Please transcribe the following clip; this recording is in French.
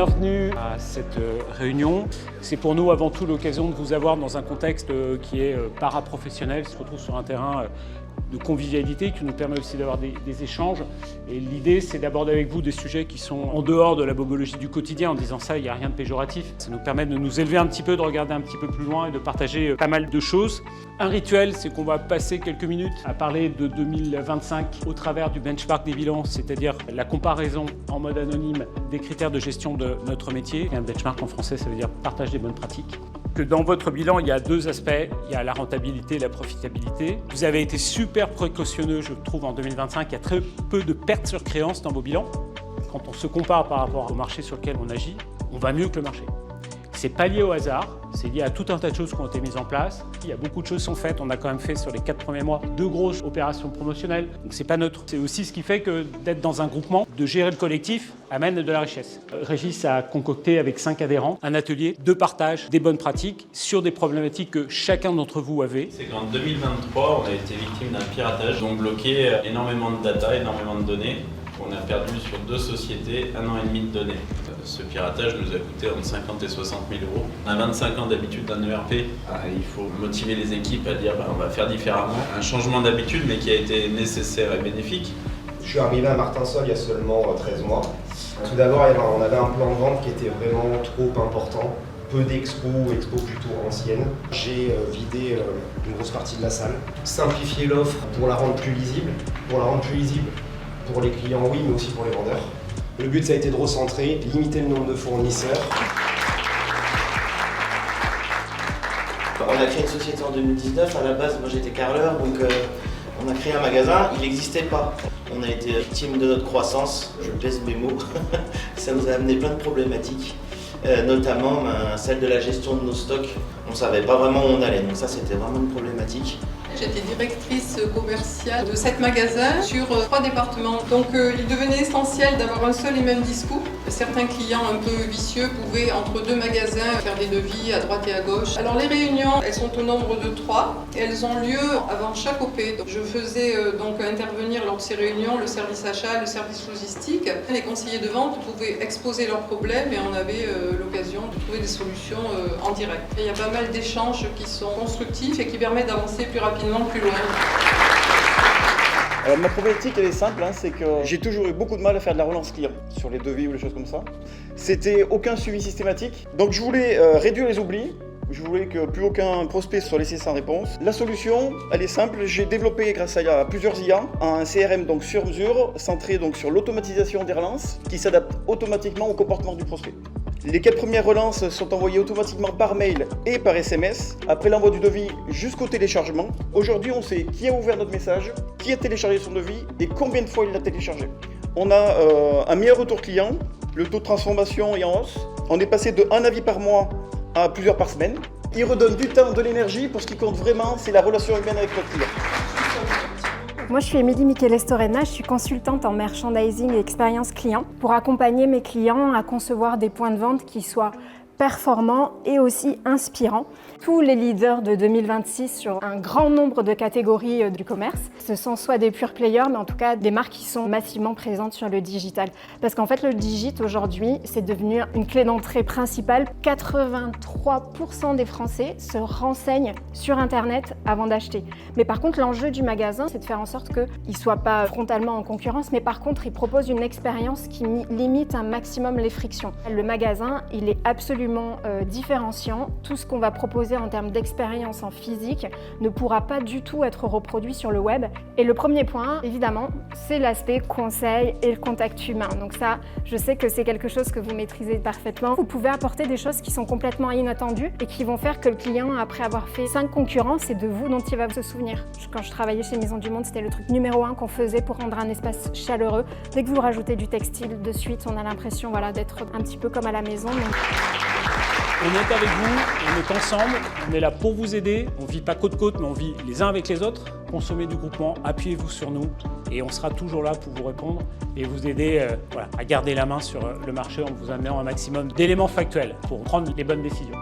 bienvenue à cette réunion. C'est pour nous avant tout l'occasion de vous avoir dans un contexte qui est paraprofessionnel, qui se retrouve sur un terrain de convivialité qui nous permet aussi d'avoir des échanges. Et l'idée, c'est d'aborder avec vous des sujets qui sont en dehors de la bobologie du quotidien. En disant ça, il n'y a rien de péjoratif. Ça nous permet de nous élever un petit peu, de regarder un petit peu plus loin et de partager pas mal de choses. Un rituel, c'est qu'on va passer quelques minutes à parler de 2025 au travers du benchmark des bilans, c'est-à-dire la comparaison en mode anonyme des critères de gestion de notre métier. Et un benchmark en français, ça veut dire partage des bonnes pratiques. Que dans votre bilan, il y a deux aspects. Il y a la rentabilité et la profitabilité. Vous avez été super précautionneux, je trouve, en 2025. Il y a très peu de pertes sur créances dans vos bilans. Quand on se compare par rapport au marché sur lequel on agit, on va mieux que le marché. C'est pas lié au hasard, c'est lié à tout un tas de choses qui ont été mises en place. Il y a beaucoup de choses qui sont faites. On a quand même fait sur les 4 premiers mois 2 grosses opérations promotionnelles. Donc c'est pas neutre. C'est aussi ce qui fait que d'être dans un groupement, de gérer le collectif, amène de la richesse. Régis a concocté avec 5 adhérents un atelier de partage des bonnes pratiques sur des problématiques que chacun d'entre vous avait. C'est qu'en 2023, on a été victime d'un piratage. Ils ont bloqué énormément de data, énormément de données. On a perdu sur 2 sociétés 1 an et demi de données. Ce piratage nous a coûté entre 50 et 60 000 €. On a 25 ans d'habitude d'un ERP. Il faut motiver les équipes à dire on va faire différemment. Un changement d'habitude mais qui a été nécessaire et bénéfique. Je suis arrivé à Martinsol il y a seulement 13 mois. Tout d'abord, on avait un plan de vente qui était vraiment trop important. Peu d'expos, expos plutôt anciennes. J'ai vidé une grosse partie de la salle. Simplifier l'offre pour la rendre plus lisible. Pour la rendre plus lisible pour les clients, oui, mais aussi pour les vendeurs. Le but, ça a été de recentrer, limiter le nombre de fournisseurs. On a créé une société en 2019. À la base, moi j'étais carreleur, donc on a créé un magasin. Il n'existait pas. On a été victime de notre croissance. Je pèse mes mots. Ça nous a amené plein de problématiques, notamment celle de la gestion de nos stocks. On ne savait pas vraiment où on allait, donc ça c'était vraiment une problématique. J'étais directrice commerciale de 7 magasins sur 3 départements. Donc il devenait essentiel d'avoir un seul et même discours. Certains clients un peu vicieux pouvaient entre 2 magasins faire des devis à droite et à gauche. Alors les réunions, elles sont au nombre de 3 et elles ont lieu avant chaque OP. Donc, je faisais donc intervenir lors de ces réunions le service achat, le service logistique. Les conseillers de vente pouvaient exposer leurs problèmes et on avait l'occasion de trouver des solutions en direct. Et il y a pas mal d'échanges qui sont constructifs et qui permettent d'avancer plus rapidement. Plus loin. Alors ma problématique elle est simple, c'est que j'ai toujours eu beaucoup de mal à faire de la relance client sur les devis ou les choses comme ça. C'était aucun suivi systématique, donc je voulais réduire les oublis. Je voulais que plus aucun prospect soit laissé sans réponse. La solution, elle est simple. J'ai développé grâce à plusieurs IA un CRM donc sur mesure, centré donc sur l'automatisation des relances, qui s'adapte automatiquement au comportement du prospect. Les 4 premières relances sont envoyées automatiquement par mail et par SMS, après l'envoi du devis jusqu'au téléchargement. Aujourd'hui, on sait qui a ouvert notre message, qui a téléchargé son devis et combien de fois il l'a téléchargé. On a un meilleur retour client, le taux de transformation est en hausse. On est passé de 1 avis par mois à plusieurs par semaine. Il redonne du temps, de l'énergie. Pour ce qui compte vraiment, c'est la relation humaine avec notre client. Moi, je suis Émilie Michele-Storena, je suis consultante en merchandising et expérience client pour accompagner mes clients à concevoir des points de vente qui soient performants et aussi inspirants. Tous les leaders de 2026 sur un grand nombre de catégories du commerce, ce sont soit des pure players, mais en tout cas des marques qui sont massivement présentes sur le digital. Parce qu'en fait, le digit aujourd'hui, c'est devenu une clé d'entrée principale. 83% des Français se renseignent sur Internet avant d'acheter. Mais par contre, l'enjeu du magasin, c'est de faire en sorte qu'ils ne soient pas frontalement en concurrence, mais par contre, ils proposent une expérience qui limite un maximum les frictions. Le magasin, il est absolument différenciant. Tout ce qu'on va proposer en termes d'expérience en physique ne pourra pas du tout être reproduit sur le web. Et le premier point, évidemment, c'est l'aspect conseil et le contact humain. Donc ça, je sais que c'est quelque chose que vous maîtrisez parfaitement. Vous pouvez apporter des choses qui sont complètement inattendues et qui vont faire que le client, après avoir fait 5 concurrents, c'est de vous dont il va se souvenir. Quand je travaillais chez Maison du Monde, c'était le truc numéro 1 qu'on faisait pour rendre un espace chaleureux. Dès que vous rajoutez du textile, de suite, on a l'impression d'être un petit peu comme à la maison. On est avec vous, on est ensemble, on est là pour vous aider. On ne vit pas côte à côte, mais on vit les uns avec les autres. Consommez du groupement, appuyez-vous sur nous et on sera toujours là pour vous répondre et vous aider à garder la main sur le marché en vous amenant un maximum d'éléments factuels pour prendre les bonnes décisions.